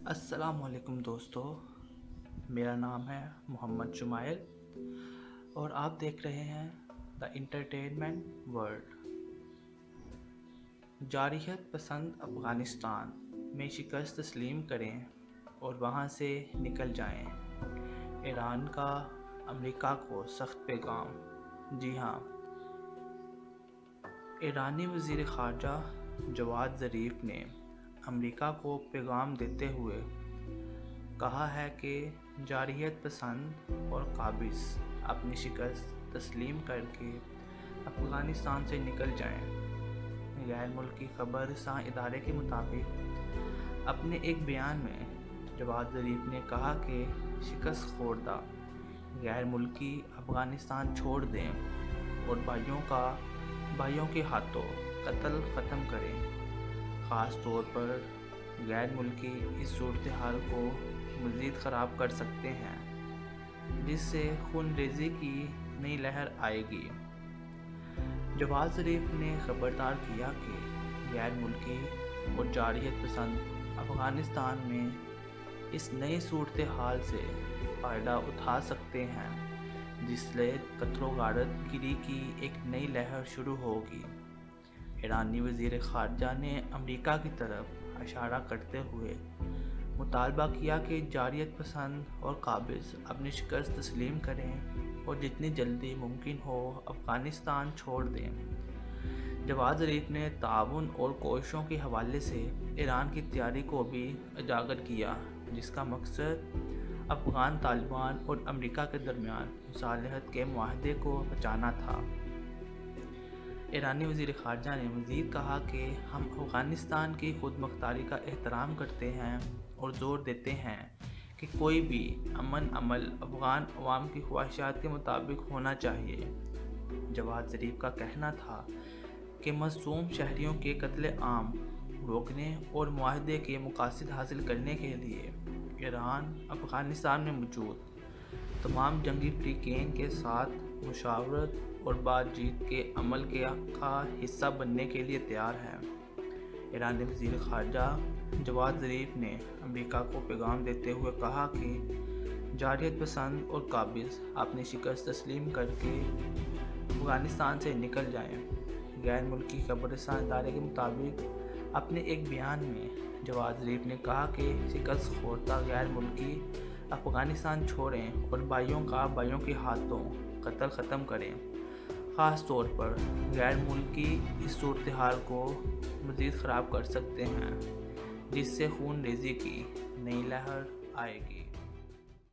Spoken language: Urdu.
السلام علیکم دوستو، میرا نام ہے محمد جمائل اور آپ دیکھ رہے ہیں دا انٹرٹینمنٹ ورلڈ۔ جارحیت پسند افغانستان میں شکست تسلیم کریں اور وہاں سے نکل جائیں۔ ایران کا امریکہ کو سخت پیغام۔ جی ہاں، ایرانی وزیر خارجہ جواد ظریف نے امریکہ کو پیغام دیتے ہوئے کہا ہے کہ جارحیت پسند اور قابض اپنی شکست تسلیم کر کے افغانستان سے نکل جائیں۔ غیر ملکی خبر رساں ادارے کے مطابق اپنے ایک بیان میں جواد ظریف نے کہا کہ شکست خوردہ غیر ملکی افغانستان چھوڑ دیں اور بھائیوں کے ہاتھوں قتل ختم کریں۔ خاص طور پر غیر ملکی اس صورتحال کو مزید خراب کر سکتے ہیں جس سے خون ریزی کی نئی لہر آئے گی۔ جواد ظریف نے خبردار کیا کہ غیر ملکی اور جارحیت پسند افغانستان میں اس نئی صورتحال سے فائدہ اٹھا سکتے ہیں جس سے قتل و غارت گری کی ایک نئی لہر شروع ہوگی۔ ایرانی وزیر خارجہ نے امریکہ کی طرف اشارہ کرتے ہوئے مطالبہ کیا کہ جارحیت پسند اور قابض اپنی شکست تسلیم کریں اور جتنی جلدی ممکن ہو افغانستان چھوڑ دیں۔ جواد ظریف نے تعاون اور کوششوں کے حوالے سے ایران کی تیاری کو بھی اجاگر کیا جس کا مقصد افغان طالبان اور امریکہ کے درمیان مصالحت کے معاہدے کو بچانا تھا۔ ایرانی وزیر خارجہ نے مزید کہا کہ ہم افغانستان کی خود مختاری کا احترام کرتے ہیں اور زور دیتے ہیں کہ کوئی بھی امن عمل افغان عوام کی خواہشات کے مطابق ہونا چاہیے۔ جواد ظریف کا کہنا تھا کہ مظلوم شہریوں کے قتل عام روکنے اور معاہدے کے مقاصد حاصل کرنے کے لیے ایران افغانستان میں موجود تمام جنگی فریقین کے ساتھ مشاورت اور بات چیت کے عمل کا حصہ بننے کے لیے تیار ہے۔ ایرانی وزیر خارجہ جواد ظریف نے امریکہ کو پیغام دیتے ہوئے کہا کہ جارحیت پسند اور قابض اپنی شکست تسلیم کر کے افغانستان سے نکل جائیں۔ غیر ملکی خبر رساں ادارے کے مطابق اپنے ایک بیان میں جواد ظریف نے کہا کہ شکست خوردہ غیر ملکی افغانستان چھوڑیں اور بھائیوں کے ہاتھوں قتل ختم کریں۔ خاص طور پر غیر ملکی اس صورتحال کو مزید خراب کر سکتے ہیں جس سے خون ریزی کی نئی لہر آئے گی۔